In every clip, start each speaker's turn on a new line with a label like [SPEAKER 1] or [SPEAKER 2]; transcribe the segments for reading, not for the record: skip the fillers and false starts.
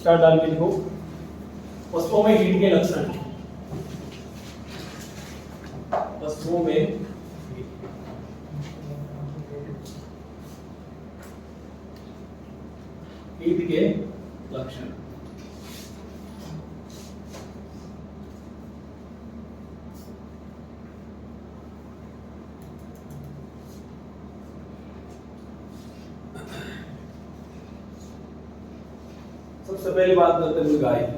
[SPEAKER 1] Star डाल के लिखो पशुओं में हीट के लक्षण। पशुओं में हीट के लक्षण। सबसे पहले बात करते हैं गाय की।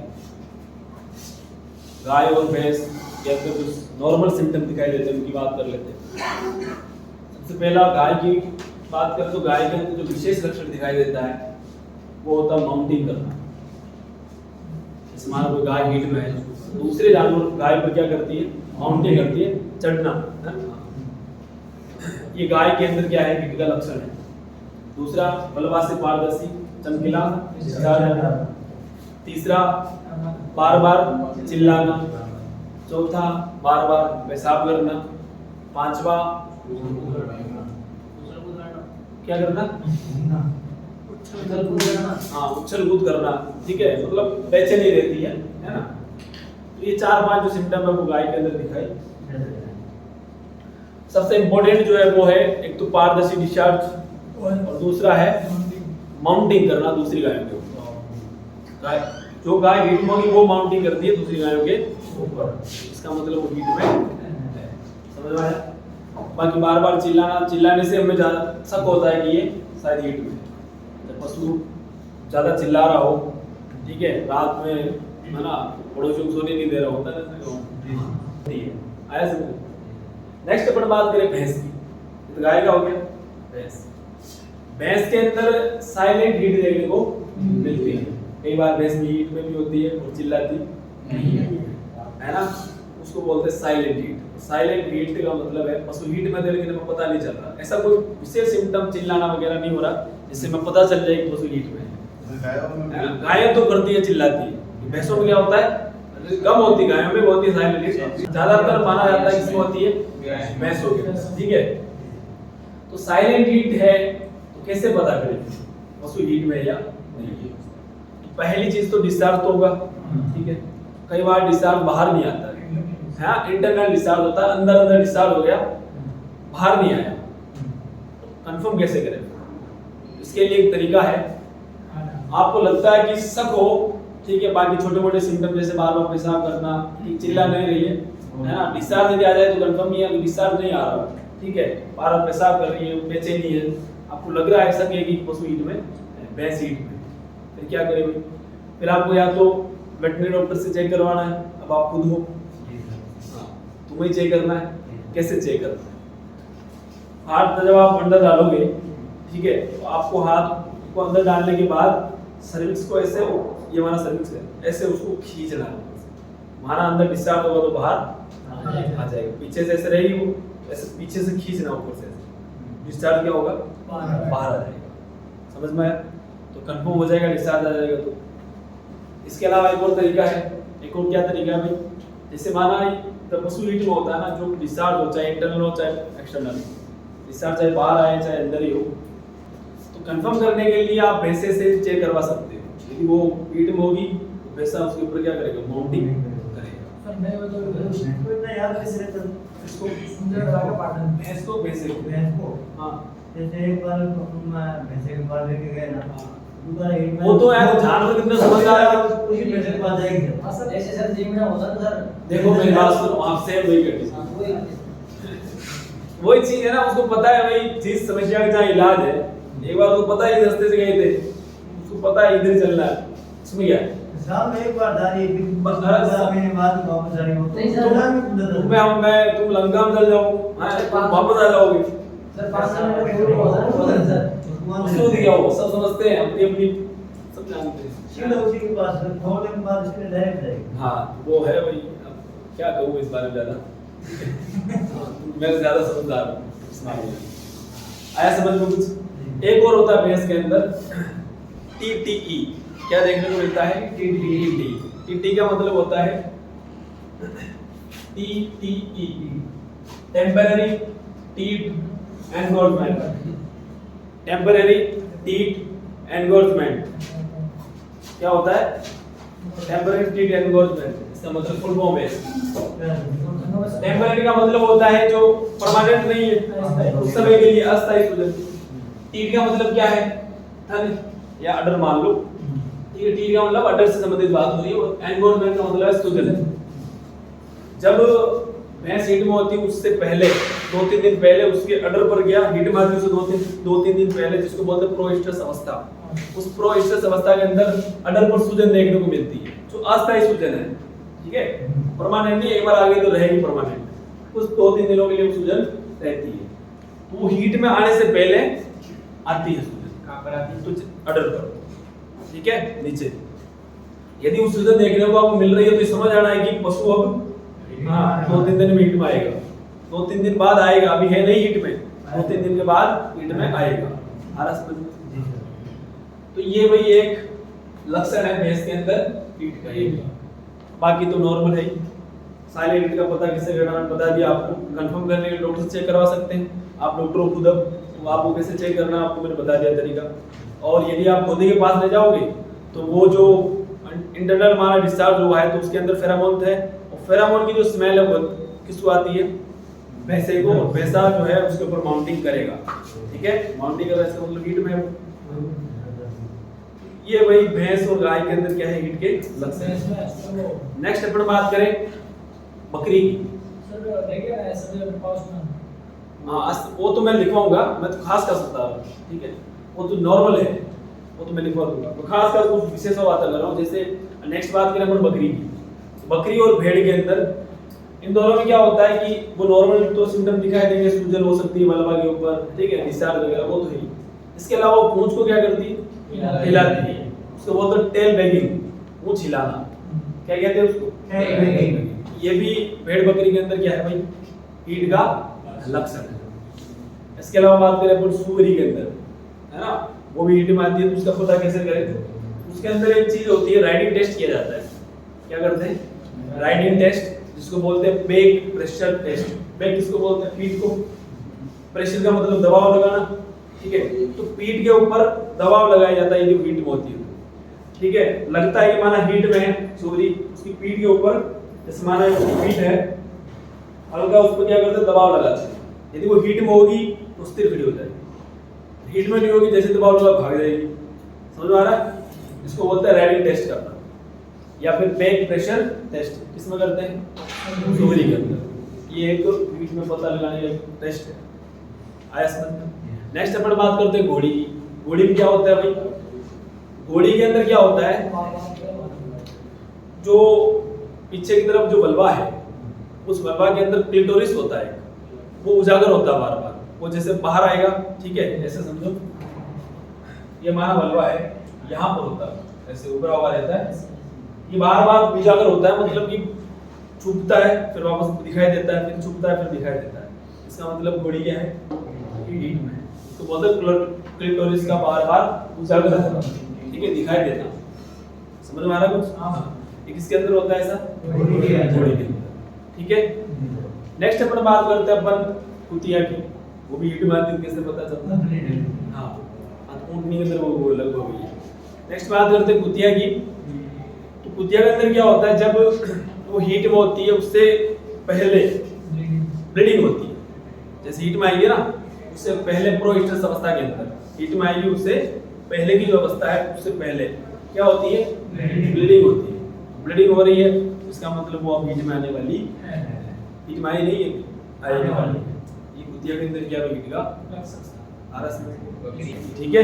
[SPEAKER 1] गाय और भैंस के अंदर कुछ नॉर्मल सिम्टम दिखाई देते हैं, उनकी बात कर लेते हैं। सबसे पहला गाय की बात करें तो गाय के अंदर जो विशेष लक्षण दिखाई देता है वो होता है माउंटिंग करना। जैसे मान लो गाय हीट में है, दूसरे जानवर गाय पर क्या करती है, माउंटिंग करती है, चढ़ना है? ये गाय के अंदर क्या है, हीट का लक्षण है। दूसरा बलवा से पारदर्शी चमकीला दिसार। तीसरा बार बार चिल्लाना। चौथा बार बार पेशाब करना। पांचवा क्या करना, हाँ उछल कूद करना। ठीक है, मतलब बेचैनी रहती है ना। तो ये 4-5 जो सिम्टम है वो गाय के अंदर दिखाई। सबसे इम्पोर्टेंट जो है वो है एक तो पारदर्शी डिस्चार्ज और दूसरा है माउंटिंग करना दूसरी गायों के ऊपर। जो गाय हीट में होगी वो माउंटिंग करती है दूसरी गायों के ऊपर, इसका मतलब वो हीट में है। समझ में आया? बाकी बार बार चिल्लाने से हमें ज्यादा शक होता है कि ये शायद हीट में। जब पशु ज्यादा चिल्ला रहा हो, ठीक है, रात में है ना, पड़ोसियों को सोने नहीं दे रहा होता है, आया समझ? नेक्स्ट अपन बात करें भैंस की। तो गाय का हो गया भैंस। भैंस के अंदर साइलेंट हीट देखने को मिलती है। कई बार भैंस हीट में भी होती है और चिल्लाती नहीं है ना, उसको बोलते हैं साइलेंट हीट। साइलेंट हीट का मतलब है पशु हीट में थे लेकिन हमें पता नहीं चल रहा, ऐसा कोई विशेष सिम्टम चिल्लाना वगैरह नहीं हो रहा जिससे हमें पता चल जाए कि पशु हीट में है। गायें तो करती है, चिल्लाती है। भैंसों में क्या होता है, कम होती है, गायों में बहुत ही साइलेंट हीट। ज्यादातर माना जाता है किसमें होती है, भैंसों के। ठीक है, तो साइलेंट हीट है तो कैसे पता करें पशु हीट में या नहीं है? पहली चीज तो डिस्चार्ज तो होगा। ठीक है, कई बार डिस्चार्ज बाहर नहीं आता है, इंटरनल डिस्चार्ज होता है, अंदर अंदर डिस्चार्ज हो गया, बाहर नहीं आया। कंफर्म कैसे करें? इसके लिए एक तरीका है। आपको लगता है कि शक हो, ठीक है, बाकी छोटे मोटे सिम्टम जैसे बार बार पेशाब करना, चिल्ला नहीं रही है ना, डिस्चार्ज यदि आ जाए तो कंफर्म नहीं है कि डिस्चार्ज नहीं आ रहा, ठीक है, बार बार पेशाब कर रही है, बेचैनी है, आपको लग रहा है ऐसा कि पशु हीट में, भैंस हीट में, फिर क्या करें भाई? फिर आपको या तो वेटनरी डॉक्टर से चेक करवाना है। अब आप खुद हो, तुम्हें चेक करना है। कैसे चेक करना है? हाथ जब आप अंदर डालोगे, ठीक है, तो आपको हाथ को अंदर डालने के बाद सर्विक्स को ऐसे, ये हमारा सर्विक्स है, ऐसे उसको खींचना है। हमारा अंदर डिस्चार्ज होगा तो बाहर आ जाएगा। पीछे से ऐसे रहेगी वो, ऐसे पीछे से खींचना, ऊपर से डिस्चार्ज क्या होगा, बाहर आ जाएगा। समझ में आया? तो कंफर्म हो जाएगा, डिस्चार्ज आ जाएगा। तो इसके अलावा एक और तरीका है। एक और क्या तरीका है भाई? जैसे माना जब पशु हीट में होता है ना, जो डिस्चार्ज हो, चाहे इंटरनल हो चाहे एक्सटर्नल, डिस्चार्ज चाहे बाहर आए चाहे अंदर ही हो, तो कंफर्म करने के लिए आप भैंसे से चेक करवा सकते हो। यदि वो हीट में होगी तो भैंसा उसके ऊपर क्या करेगा, माउंटिंग करेगा। भैंस को भैंसे को, हाँ,
[SPEAKER 2] जैसे एक बार भैंसे के पास लेके गए ना,
[SPEAKER 1] वो तो यार जानवर कितना समझदार है,
[SPEAKER 2] उसी भैंसे के पास जाएंगे।
[SPEAKER 3] हां सर, ऐसे सर जिम में होता है सर।
[SPEAKER 1] देखो मेरी बात सुनो, आपसे वही करती वही चीज है ना, उसको पता है भाई जिस समस्या का जहाँ इलाज है, एक बार उसको पता है इस रास्ते से गए थे, उसको पता है इधर चलना है, इसमें क्या है?
[SPEAKER 2] साल में एक बार दारी, बस 10 महीने बाद वापस आ रही हो।
[SPEAKER 3] नहीं सर,
[SPEAKER 1] मैं तुम लंका में चल जाओ, वापस आ जाओगे
[SPEAKER 3] सर 5 साल में पूरी होता है सर।
[SPEAKER 1] उसको दिया हो, सब समझते हैं, अपनी अपनी सब जानते हैं।
[SPEAKER 2] सीधा उसी के पास थोड़े दिन बाद इसके डायरेक्ट जाएगी।
[SPEAKER 1] हाँ वो है भाई, अब क्या कहूँ इस बारे में ज्यादा। मैं ज्यादा समझदार हूँ इस मामले में। आया समझ में कुछ? एक और होता है भैंस के अंदर TTE। क्या देखने को मिलता है? TTE का मतलब होता है TTE, temporary teeth engorgement. Temporary teeth engorgement. क्या होता है टेम्परेरी हीट एनगोजमेंट, इसका मतलब फुल फॉर्म है। टेम्परेरी का मतलब होता है जो परमानेंट नहीं है, उस समय के लिए अस्थायी सूजन। हीट का मतलब क्या है, ठंड या अडर मान लो, ठीक है। हीट का मतलब अडर से संबंधित बात हो रही है, और एनगोजमेंट का मतलब है सूजन। जब भैंस हीट में होती है उससे पहले 2-3 दिन पहले उसके अडर पर गया, हीट मारती है उसे 2-3 दिन पहले, जिसको बोलते हैं प्रोइस्टस अवस्था। उस प्रोइस्टस अवस्था के अंदर अडर पर सूजन देखने को मिलती है, जो अस्थायी सूजन है, ठीक है। परमानेंट नहीं, एक बार आगे तो रहेगी परमानेंट, उस 2-3 दिनों के लिए सूजन रहती है। तो वो हीट में आने से पहले आती है सूजन। कहां पर आती है, तो अडर पर, ठीक है, नीचे। यदि वो सूजन देखने को आपको मिल रही है तो ये समझ आना है कि पशु अब 2-3 दिन में हीट में आएगा, 2-3 दिन बाद आएगा, अभी है नहीं हीट में, 2-3 दिन के बाद हीट में आएगा। आ समझ में? तो ये वही एक लक्षण है भैंस के अंदर हीट का, एक। बाकी तो नॉर्मल है। साइलेंट हीट का पता किसे करना, मैंने बता दिया आपको। कंफर्म करने के लिए डॉक्टर से चेक करवा सकते हैं आप, डॉक्टर को खुद, तो आपको कैसे चेक करना आपको मैंने बता दिया तरीका। और यदि आप पौधे के पास ले जाओगे तो वो जो इंटरनल हमारा डिस्चार्ज हुआ है तो उसके अंदर फेरामोन है, और फेरामोन की जो स्मेल है वो किसको आती है, भैंसे को। भैंसा जो है उसके ऊपर माउंटिंग करेगा, ठीक है। माउंटिंग का इसका मतलब हीट में है। ये वही भैंस और गाय के अंदर क्या है, हीट के लक्षण। नेक्स्ट अपन बात करें बकरी की। हाँ, वो तो मैं लिखवाऊंगा, मैं तो खास कर सकता हूँ, ठीक है। वो तो नॉर्मल है, वो तो मैं लिखवा दूंगा। तो खास कर कुछ विशेष बात कर रहा हूँ। जैसे नेक्स्ट बात करें अपन बकरी की। बकरी और भेड़ के अंदर इन दोनों में क्या होता है कि वो नॉर्मल तो सिम्टम दिखाई देंगे, सूजन हो सकती है वल्वा के ऊपर, ठीक है, डिस्चार्ज वगैरह वो तो है। इसके अलावा वो पूंछ को क्या करती है, हिलाती है, उसको बोलते हैं टेल वैगिंग, पूंछ हिलाना। क्या कहते हैं उसको, टेल वैगिंग। ये भी भेड़ बकरी के अंदर क्या है भाई, हीट का लक्षण है। इसके अलावा बात करें अपन सुअरी के अंदर, है ना, वो भी हीट में आती है, तो उसका पता कैसे करें। उसके अंदर एक चीज होती है, राइडिंग टेस्ट किया जाता है। क्या करते हैं, राइडिंग टेस्ट, जिसको बोलते हैं बैक प्रेशर टेस्ट। बैक किसको बोलते हैं, पीठ को। प्रेशर का मतलब दबाव लगाना, ठीक है। तो पीठ के ऊपर दबाव लगाया जाता है यदि हीट में होती है, ठीक है। लगता है कि माना हीट में है सुअरी, उसकी पीठ के ऊपर जैसे माना पीठ है, हल्का उस पर क्या करते हैं, दबाव लगाते हैं। यदि वो हीट में होगी तो स्थिर खड़ी हो जाएगी, हीट में नहीं होगी जैसे दबाव लगा भाग जाएगी। समझ में आ रहा है? इसको बोलते हैं राइडिंग टेस्ट करना, या फिर बैक प्रेशर टेस्ट। किसमें करते हैं, सुअरी के अंदर। ये एक हीट में पता लगाने का टेस्ट है। आया समझ में? नेक्स्ट अपन बात करते हैं घोड़ी की। घोड़ी में क्या होता है भाई, घोड़ी के अंदर क्या होता है, जो पीछे की तरफ जो वल्वा है, उस वल्वा के अंदर क्लिटोरिस होता है, वो उजागर होता है बार बार। वो जैसे बाहर आएगा, ठीक है, ऐसे समझो ये हमारा वल्वा है, यहाँ पर होता है, ऐसे उभरा हुआ रहता है। ये बार बार उजागर होता है, मतलब कि छुपता है फिर वापस दिखाई देता है, फिर छुपता है फिर दिखाई देता है। इसका मतलब घोड़ी क्या है, हीट में। तो बोलते हैं क्लिटोरिस का बार बार उजागर होना, ठीक है, दिखाई देना। समझ में आ रहा है कुछ? हाँ। ये किसके अंदर होता है ऐसा, घोड़ी के अंदर, ठीक है। नेक्स्ट अपन बात करते हैं अपन कुतिया की। वो भी हीट में आती है, कैसे पता चलता है? हाँ, ऊँटनी के अंदर वो अलग हो गई है। नेक्स्ट बात करते हैं कुतिया की। तो कुतिया के अंदर क्या होता है, जब वो हीट में होती है उससे पहले ब्लीडिंग होती है। जैसे हीट में आएगी ना, उससे पहले प्रोइस्टस अवस्था के अंदर हीट में आएगी, उससे पहले की जो अवस्था है उससे पहले क्या होती है, ब्लीडिंग होती है। ब्लीडिंग हो रही है, इसका मतलब वो अब हीट में आने वाली है। हीट में आई नहीं है, आने वाली है। ये कुतिया के अंदर क्या हीट का, ठीक है।